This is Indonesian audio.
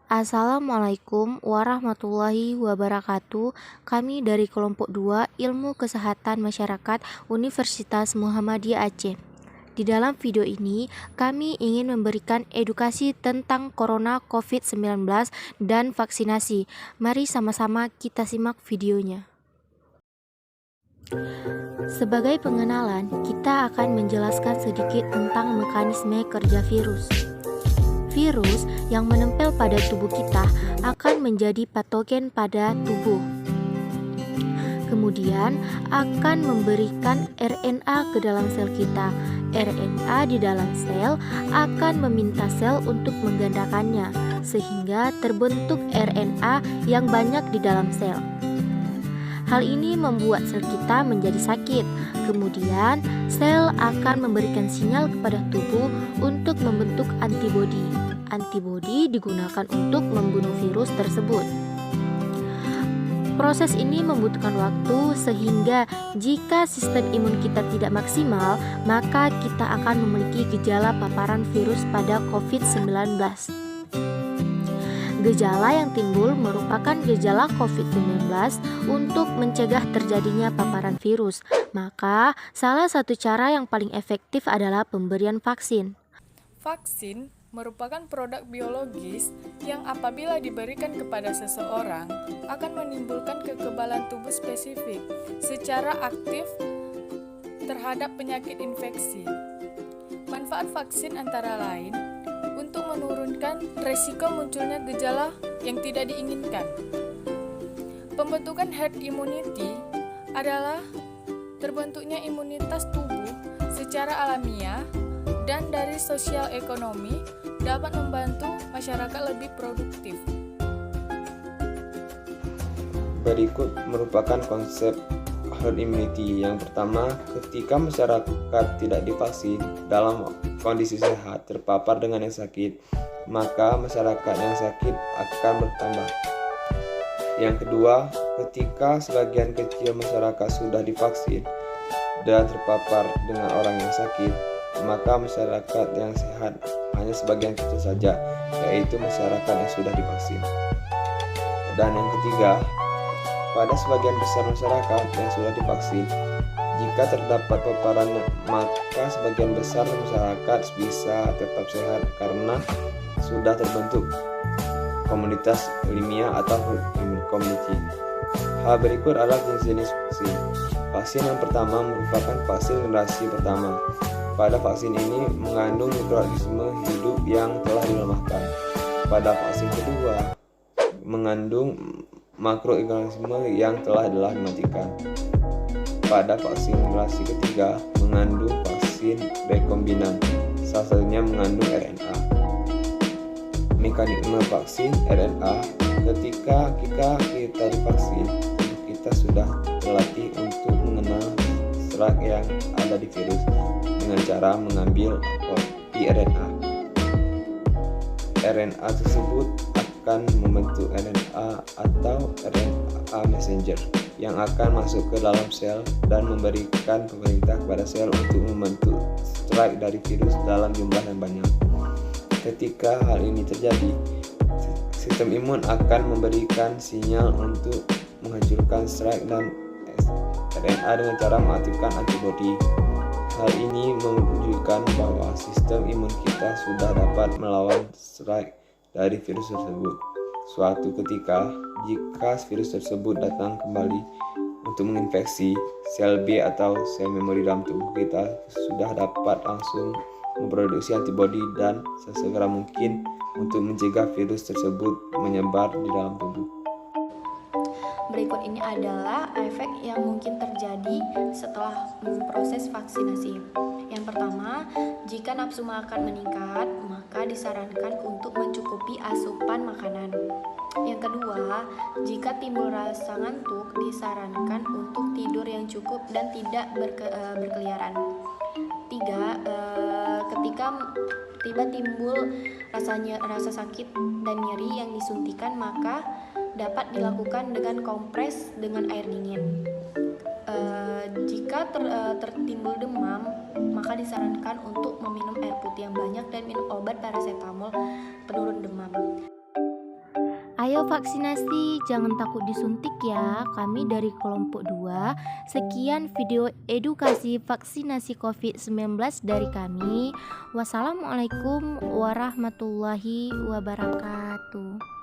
Assalamualaikum warahmatullahi wabarakatuh. Kami dari kelompok 2 Ilmu Kesehatan Masyarakat Universitas Muhammadiyah Aceh. Di dalam video ini, kami ingin memberikan edukasi tentang Corona COVID-19 dan vaksinasi. Mari sama-sama kita simak videonya. Sebagai pengenalan, kita akan menjelaskan sedikit tentang mekanisme kerja virus. Virus yang menempel pada tubuh kita akan menjadi patogen pada tubuh. Kemudian akan memberikan RNA ke dalam sel kita. RNA di dalam sel akan meminta sel untuk menggandakannya, sehingga terbentuk RNA yang banyak di dalam sel. Hal ini membuat sel kita menjadi sakit. Kemudian, sel akan memberikan sinyal kepada tubuh untuk membentuk antibodi. Antibodi digunakan untuk membunuh virus tersebut. Proses ini membutuhkan waktu sehingga jika sistem imun kita tidak maksimal, maka kita akan memiliki gejala paparan virus pada COVID-19. Gejala yang timbul merupakan gejala COVID-19 untuk mencegah terjadinya paparan virus. Maka, salah satu cara yang paling efektif adalah pemberian vaksin. Vaksin merupakan produk biologis yang apabila diberikan kepada seseorang akan menimbulkan kekebalan tubuh spesifik secara aktif terhadap penyakit infeksi. Manfaat vaksin antara lain untuk menurunkan resiko munculnya gejala yang tidak diinginkan. Pembentukan herd immunity adalah terbentuknya imunitas tubuh secara alamiah dan dari sosial ekonomi dapat membantu masyarakat lebih produktif. Berikut merupakan konsep herd immunity. Yang pertama, ketika masyarakat tidak divaksin dalam kondisi sehat terpapar dengan yang sakit, maka masyarakat yang sakit akan bertambah. Yang kedua, ketika sebagian kecil masyarakat sudah divaksin dan terpapar dengan orang yang sakit, maka masyarakat yang sehat hanya sebagian kecil saja, yaitu masyarakat yang sudah divaksin. Dan yang ketiga, pada sebagian besar masyarakat yang sudah divaksin, jika terdapat paparannya, maka sebagian besar masyarakat bisa tetap sehat karena sudah terbentuk komunitas ilmiah atau herd immunity. Hal berikut adalah jenis vaksin. Vaksin yang pertama merupakan vaksin generasi pertama. Pada vaksin ini mengandung mikroorganisme hidup yang telah dilemahkan. Pada vaksin kedua mengandung makroorganisme yang telah dimatikan. Pada vaksin generasi ketiga mengandung vaksin rekombinan, salah satunya mengandung RNA. Mekanisme vaksin RNA: ketika kita divaksin, tubuh kita sudah terlatih untuk mengenal serat yang ada di virus dengan cara mengambil kopi RNA. RNA tersebut akan membentuk RNA atau RNA messenger yang akan masuk ke dalam sel dan memberikan perintah kepada sel untuk membentuk strike dari virus dalam jumlah yang banyak. Ketika hal ini terjadi, sistem imun akan memberikan sinyal untuk menghancurkan strike dan RNA dengan cara mengaktifkan antibodi. Hal ini menunjukkan bahwa sistem imun kita sudah dapat melawan strike dari virus tersebut. Suatu ketika, jika virus tersebut datang kembali untuk menginfeksi, sel B atau sel memori dalam tubuh kita sudah dapat langsung memproduksi antibodi dan sesegera mungkin untuk mencegah virus tersebut menyebar di dalam tubuh. Berikut ini adalah efek yang mungkin terjadi setelah proses vaksinasi. Yang pertama, jika nafsu makan meningkat, maka disarankan untuk mencukupi asupan makanan. Yang kedua, jika timbul rasa ngantuk, disarankan untuk tidur yang cukup dan tidak berkeliaran. Tiga, ketika timbul rasa sakit dan nyeri yang disuntikan, maka dapat dilakukan dengan kompres dengan air dingin. Jika tertimbul demam, maka disarankan untuk meminum air putih yang banyak dan minum obat paracetamol penurun demam. Ayo vaksinasi, jangan takut disuntik ya. Kami dari kelompok 2. Sekian video edukasi vaksinasi COVID-19 dari kami. Wassalamualaikum warahmatullahi wabarakatuh.